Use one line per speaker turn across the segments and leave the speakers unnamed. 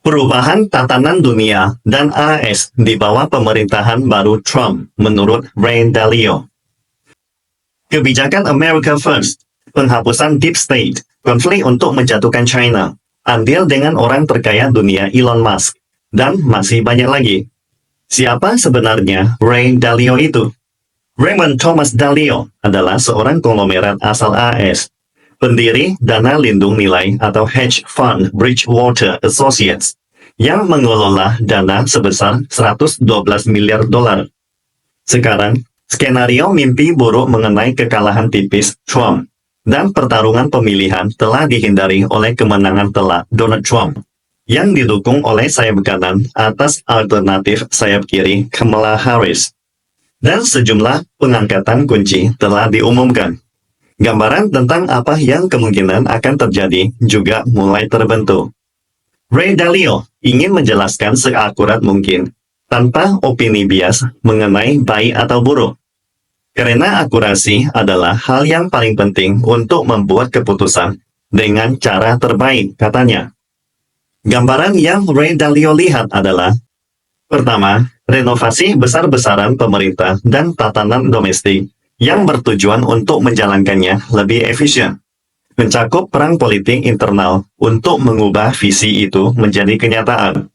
Perubahan tatanan dunia dan AS di bawah pemerintahan baru Trump, menurut Ray Dalio. Kebijakan America First, penghapusan Deep State, konflik untuk menjatuhkan China, andil dengan orang terkaya dunia Elon Musk, dan masih banyak lagi. Siapa sebenarnya Ray Dalio itu? Raymond Thomas Dalio adalah seorang konglomerat asal AS, pendiri dana lindung nilai atau hedge fund Bridgewater Associates, yang mengelola dana sebesar 112 miliar dolar. Sekarang, skenario mimpi buruk mengenai kekalahan tipis Trump dan pertarungan pemilihan telah dihindari oleh kemenangan telak Donald Trump, yang didukung oleh sayap kanan atas alternatif sayap kiri Kamala Harris. Dan sejumlah pengangkatan kunci telah diumumkan. Gambaran tentang apa yang kemungkinan akan terjadi juga mulai terbentuk. Ray Dalio ingin menjelaskan seakurat mungkin, tanpa opini bias mengenai baik atau buruk. Karena akurasi adalah hal yang paling penting untuk membuat keputusan dengan cara terbaik, katanya. Gambaran yang Ray Dalio lihat adalah: pertama, renovasi besar-besaran pemerintah dan tatanan domestik yang bertujuan untuk menjalankannya lebih efisien, mencakup perang politik internal untuk mengubah visi itu menjadi kenyataan.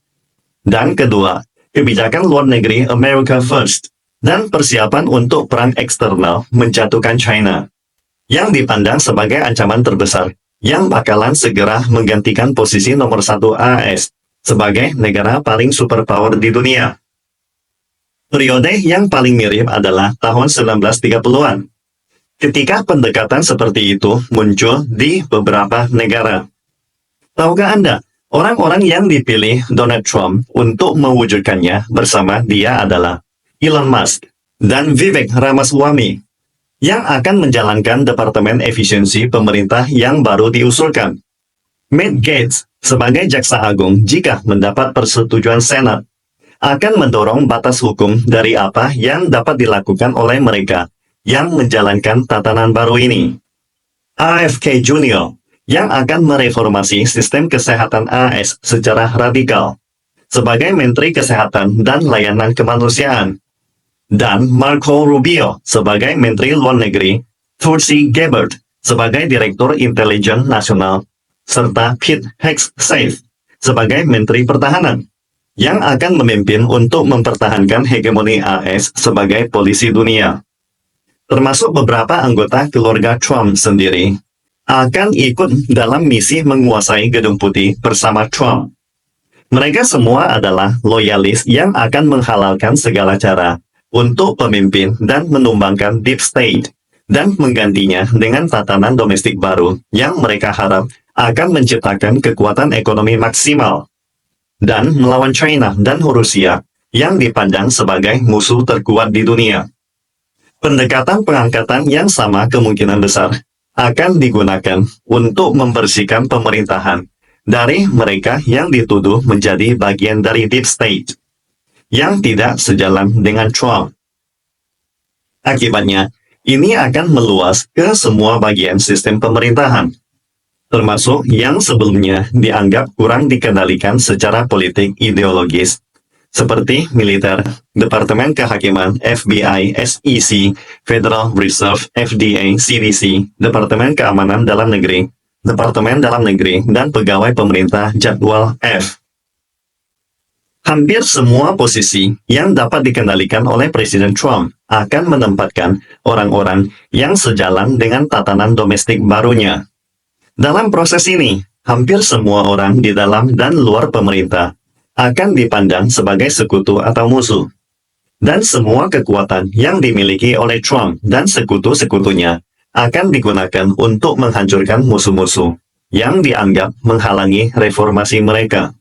Dan kedua, kebijakan luar negeri America First, dan persiapan untuk perang eksternal menjatuhkan China, yang dipandang sebagai ancaman terbesar, yang bakalan segera menggantikan posisi nomor 1 AS, sebagai negara paling superpower di dunia. Periode yang paling mirip adalah tahun 1930-an, ketika pendekatan seperti itu muncul di beberapa negara. Tahukah Anda, orang-orang yang dipilih Donald Trump untuk mewujudkannya bersama dia adalah Elon Musk dan Vivek Ramaswamy, yang akan menjalankan Departemen Efisiensi Pemerintah yang baru diusulkan. Matt Gaetz sebagai Jaksa Agung, jika mendapat persetujuan Senat, akan mendorong batas hukum dari apa yang dapat dilakukan oleh mereka yang menjalankan tatanan baru ini. RFK Jr., yang akan mereformasi sistem kesehatan AS secara radikal, sebagai Menteri Kesehatan dan Layanan Kemanusiaan. Dan Marco Rubio sebagai Menteri Luar Negeri, Tulsi Gabbard sebagai Direktur Intelijen Nasional, serta Pete Hegseth sebagai Menteri Pertahanan, yang akan memimpin untuk mempertahankan hegemoni AS sebagai polisi dunia. Termasuk beberapa anggota keluarga Trump sendiri, akan ikut dalam misi menguasai Gedung Putih bersama Trump. Mereka semua adalah loyalis yang akan menghalalkan segala cara untuk pemimpin dan menumbangkan Deep State, dan menggantinya dengan tatanan domestik baru yang mereka harap akan menciptakan kekuatan ekonomi maksimal, dan melawan China dan Rusia yang dipandang sebagai musuh terkuat di dunia. Pendekatan pengangkatan yang sama kemungkinan besar akan digunakan untuk membersihkan pemerintahan dari mereka yang dituduh menjadi bagian dari Deep State, yang tidak sejalan dengan Trump. Akibatnya, ini akan meluas ke semua bagian sistem pemerintahan, termasuk yang sebelumnya dianggap kurang dikendalikan secara politik ideologis, seperti militer, Departemen Kehakiman, FBI, SEC, Federal Reserve, FDA, CDC, Departemen Keamanan Dalam Negeri, Departemen Dalam Negeri, dan pegawai pemerintah Jadwal F. Hampir semua posisi yang dapat dikendalikan oleh Presiden Trump akan menempatkan orang-orang yang sejalan dengan tatanan domestik barunya. Dalam proses ini, hampir semua orang di dalam dan luar pemerintah akan dipandang sebagai sekutu atau musuh. Dan semua kekuatan yang dimiliki oleh Trump dan sekutu-sekutunya akan digunakan untuk menghancurkan musuh-musuh yang dianggap menghalangi reformasi mereka.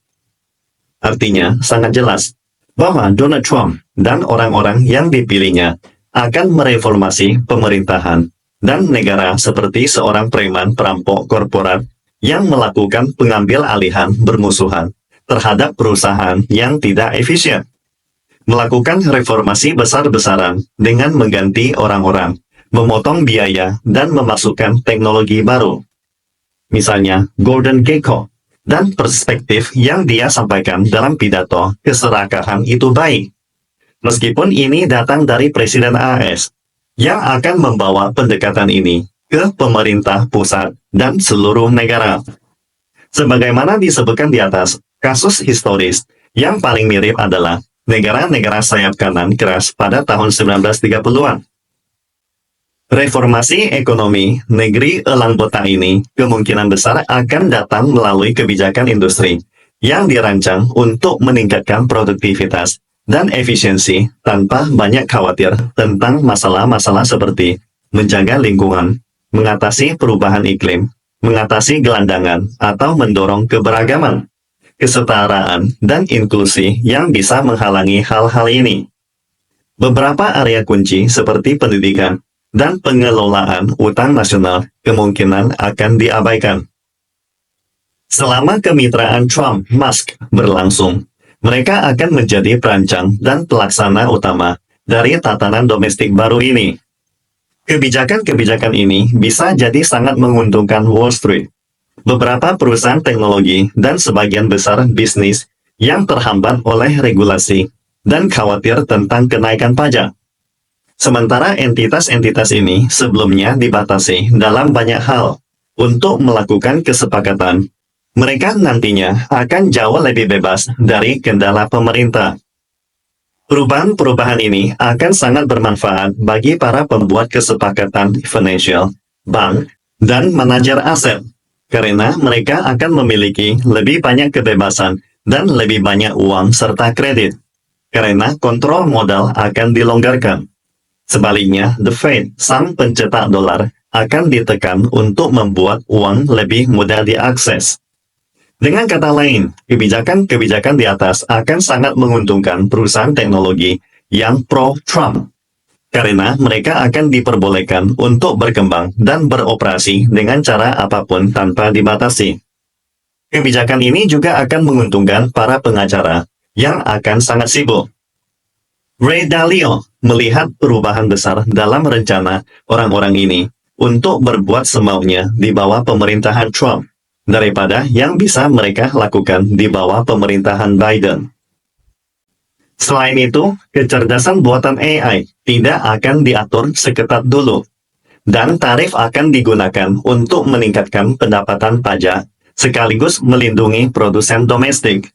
Artinya, sangat jelas bahwa Donald Trump dan orang-orang yang dipilihnya akan mereformasi pemerintahan dan negara seperti seorang preman perampok korporat yang melakukan pengambil alihan bermusuhan terhadap perusahaan yang tidak efisien. Melakukan reformasi besar-besaran dengan mengganti orang-orang, memotong biaya, dan memasukkan teknologi baru. Misalnya, Gordon Gekko, dan perspektif yang dia sampaikan dalam pidato keserakahan itu baik. Meskipun ini datang dari Presiden AS, yang akan membawa pendekatan ini ke pemerintah pusat dan seluruh negara. Sebagaimana disebutkan di atas, kasus historis yang paling mirip adalah negara-negara sayap kanan keras pada tahun 1930-an. Reformasi ekonomi negeri elang botak ini kemungkinan besar akan datang melalui kebijakan industri yang dirancang untuk meningkatkan produktivitas dan efisiensi tanpa banyak khawatir tentang masalah-masalah seperti menjaga lingkungan, mengatasi perubahan iklim, mengatasi gelandangan, atau mendorong keberagaman, kesetaraan, dan inklusi yang bisa menghalangi hal-hal ini. Beberapa area kunci seperti pendidikan dan pengelolaan utang nasional kemungkinan akan diabaikan. Selama kemitraan Trump-Musk berlangsung, mereka akan menjadi perancang dan pelaksana utama dari tatanan domestik baru ini. Kebijakan-kebijakan ini bisa jadi sangat menguntungkan Wall Street, beberapa perusahaan teknologi, dan sebagian besar bisnis yang terhambat oleh regulasi dan khawatir tentang kenaikan pajak. Sementara entitas-entitas ini sebelumnya dibatasi dalam banyak hal untuk melakukan kesepakatan, mereka nantinya akan jauh lebih bebas dari kendala pemerintah. Perubahan-perubahan ini akan sangat bermanfaat bagi para pembuat kesepakatan financial, bank, dan manajer aset, karena mereka akan memiliki lebih banyak kebebasan dan lebih banyak uang serta kredit, karena kontrol modal akan dilonggarkan. Sebaliknya, The Fed, sang pencetak dolar, akan ditekan untuk membuat uang lebih mudah diakses. Dengan kata lain, kebijakan-kebijakan di atas akan sangat menguntungkan perusahaan teknologi yang pro-Trump, karena mereka akan diperbolehkan untuk berkembang dan beroperasi dengan cara apapun tanpa dibatasi. Kebijakan ini juga akan menguntungkan para pengacara yang akan sangat sibuk. Ray Dalio melihat perubahan besar dalam rencana orang-orang ini untuk berbuat semaunya di bawah pemerintahan Trump, daripada yang bisa mereka lakukan di bawah pemerintahan Biden. Selain itu, kecerdasan buatan AI tidak akan diatur seketat dulu, dan tarif akan digunakan untuk meningkatkan pendapatan pajak, sekaligus melindungi produsen domestik.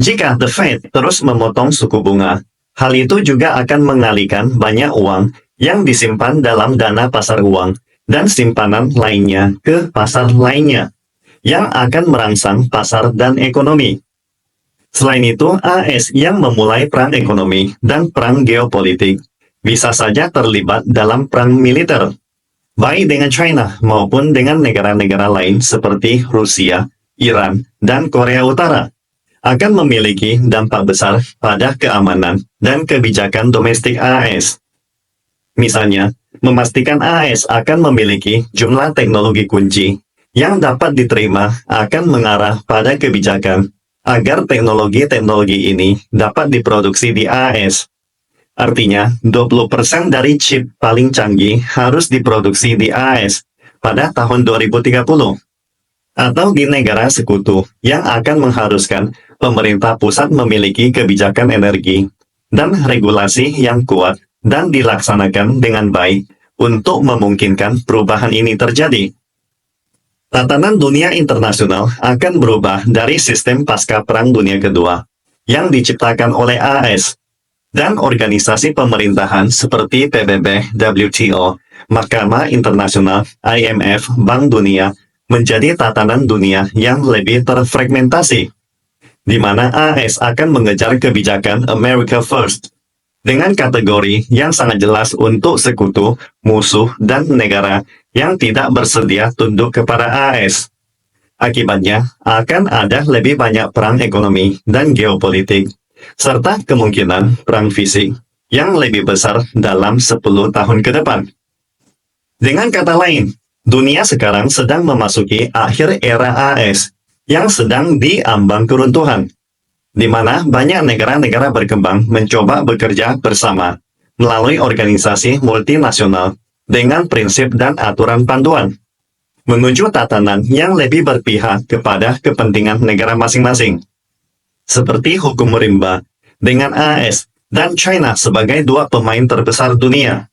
Jika The Fed terus memotong suku bunga, hal itu juga akan mengalihkan banyak uang yang disimpan dalam dana pasar uang dan simpanan lainnya ke pasar lainnya, yang akan merangsang pasar dan ekonomi. Selain itu, AS yang memulai perang ekonomi dan perang geopolitik bisa saja terlibat dalam perang militer, baik dengan China maupun dengan negara-negara lain seperti Rusia, Iran, dan Korea Utara, akan memiliki dampak besar pada keamanan dan kebijakan domestik AS. Misalnya, memastikan AS akan memiliki jumlah teknologi kunci yang dapat diterima akan mengarah pada kebijakan agar teknologi-teknologi ini dapat diproduksi di AS. Artinya, 20% dari chip paling canggih harus diproduksi di AS pada tahun 2030. Atau di negara sekutu yang akan mengharuskan pemerintah pusat memiliki kebijakan energi dan regulasi yang kuat dan dilaksanakan dengan baik untuk memungkinkan perubahan ini terjadi. Tatanan dunia internasional akan berubah dari sistem pasca Perang Dunia Kedua yang diciptakan oleh AS dan organisasi pemerintahan seperti PBB, WTO, Mahkamah Internasional, IMF, Bank Dunia, menjadi tatanan dunia yang lebih terfragmentasi, di mana AS akan mengejar kebijakan America First, dengan kategori yang sangat jelas untuk sekutu, musuh, dan negara yang tidak bersedia tunduk kepada AS. Akibatnya, akan ada lebih banyak perang ekonomi dan geopolitik, serta kemungkinan perang fisik yang lebih besar dalam 10 tahun ke depan. Dengan kata lain, dunia sekarang sedang memasuki akhir era AS yang sedang diambang keruntuhan, di mana banyak negara-negara berkembang mencoba bekerja bersama melalui organisasi multinasional dengan prinsip dan aturan panduan. menuju tatanan yang lebih berpihak kepada kepentingan negara masing-masing. Seperti hukum rimba dengan AS dan China sebagai dua pemain terbesar dunia.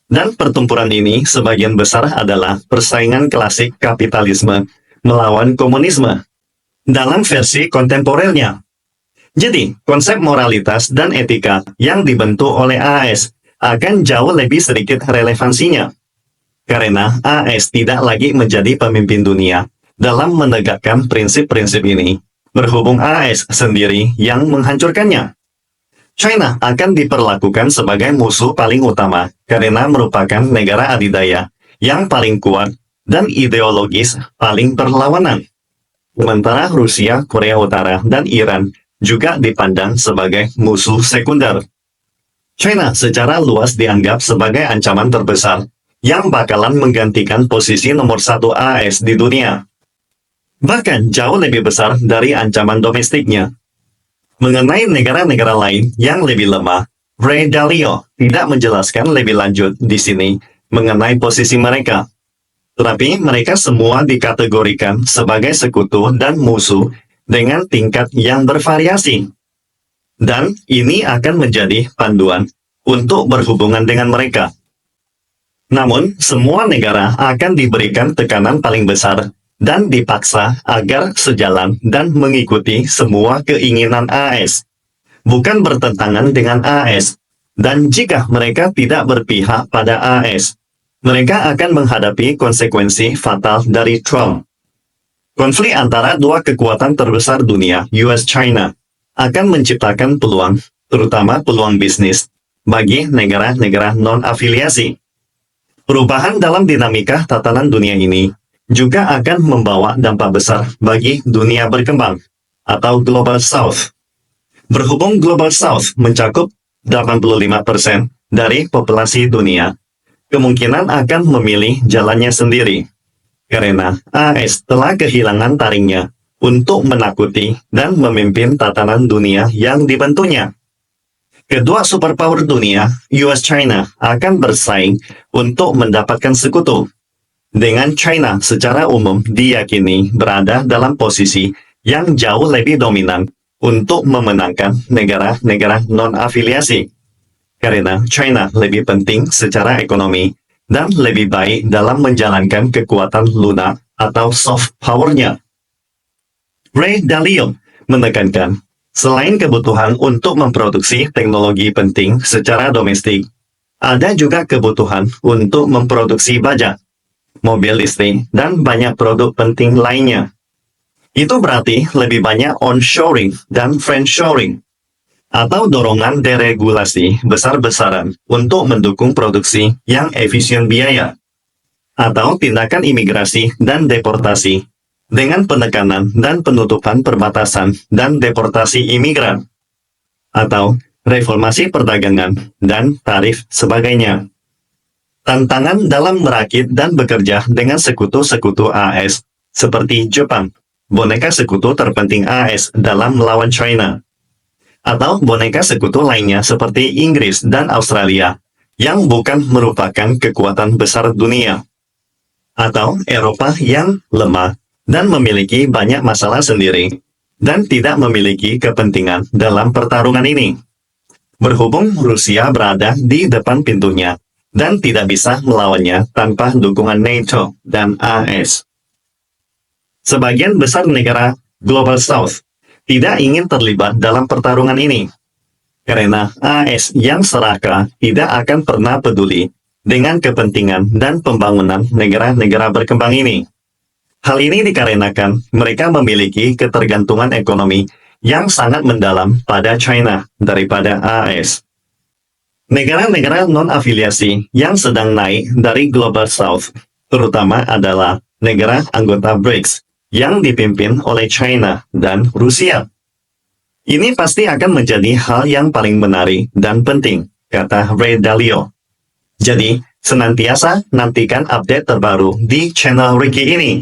Dan pertempuran ini sebagian besar adalah persaingan klasik kapitalisme melawan komunisme dalam versi kontemporernya. Jadi, konsep moralitas dan etika yang dibentuk oleh AS akan jauh lebih sedikit relevansinya. Karena AS tidak lagi menjadi pemimpin dunia dalam menegakkan prinsip-prinsip ini, berhubung AS sendiri yang menghancurkannya. China akan diperlakukan sebagai musuh paling utama karena merupakan negara adidaya yang paling kuat dan ideologis paling berlawanan. Sementara Rusia, Korea Utara, dan Iran juga dipandang sebagai musuh sekunder. China secara luas dianggap sebagai ancaman terbesar yang bakalan menggantikan posisi nomor 1 AS di dunia. Bahkan jauh lebih besar dari ancaman domestiknya. Mengenai negara-negara lain yang lebih lemah, Ray Dalio tidak menjelaskan lebih lanjut di sini mengenai posisi mereka. Tetapi mereka semua dikategorikan sebagai sekutu dan musuh dengan tingkat yang bervariasi. Dan ini akan menjadi panduan untuk berhubungan dengan mereka. Namun, semua negara akan diberikan tekanan paling besar dan dipaksa agar sejalan dan mengikuti semua keinginan AS, bukan bertentangan dengan AS. Dan jika mereka tidak berpihak pada AS, mereka akan menghadapi konsekuensi fatal dari Trump. Konflik antara dua kekuatan terbesar dunia, US-China, akan menciptakan peluang, terutama peluang bisnis, bagi negara-negara non-afiliasi. Perubahan dalam dinamika tatanan dunia ini juga akan membawa dampak besar bagi dunia berkembang, atau Global South. Berhubung Global South mencakup 85% dari populasi dunia, kemungkinan akan memilih jalannya sendiri, karena AS telah kehilangan taringnya untuk menakuti dan memimpin tatanan dunia yang dibentuknya. Kedua superpower dunia, US-China, akan bersaing untuk mendapatkan sekutu. Dengan China secara umum diyakini berada dalam posisi yang jauh lebih dominan untuk memenangkan negara-negara non-afiliasi. Karena China lebih penting secara ekonomi dan lebih baik dalam menjalankan kekuatan lunak atau soft power-nya. Ray Dalio menekankan, selain kebutuhan untuk memproduksi teknologi penting secara domestik, ada juga kebutuhan untuk memproduksi baja, mobil listrik, dan banyak produk penting lainnya. Itu berarti lebih banyak onshoring dan friendshoring, atau dorongan deregulasi besar-besaran untuk mendukung produksi yang efisien biaya, atau tindakan imigrasi dan deportasi, dengan penekanan dan penutupan perbatasan dan deportasi imigran, atau reformasi perdagangan dan tarif sebagainya. Tantangan dalam merakit dan bekerja dengan sekutu-sekutu AS, seperti Jepang, boneka sekutu terpenting AS dalam melawan China, atau boneka sekutu lainnya seperti Inggris dan Australia, yang bukan merupakan kekuatan besar dunia, atau Eropa yang lemah dan memiliki banyak masalah sendiri, dan tidak memiliki kepentingan dalam pertarungan ini. Berhubung Rusia berada di depan pintunya, dan tidak bisa melawannya tanpa dukungan NATO dan AS. Sebagian besar negara Global South tidak ingin terlibat dalam pertarungan ini, karena AS yang serakah tidak akan pernah peduli dengan kepentingan dan pembangunan negara-negara berkembang ini. Hal ini dikarenakan mereka memiliki ketergantungan ekonomi yang sangat mendalam pada China daripada AS. Negara-negara non-afiliasi yang sedang naik dari Global South, terutama adalah negara anggota BRICS yang dipimpin oleh China dan Rusia. Ini pasti akan menjadi hal yang paling menarik dan penting, kata Ray Dalio. Jadi, senantiasa nantikan update terbaru di channel Ricky ini.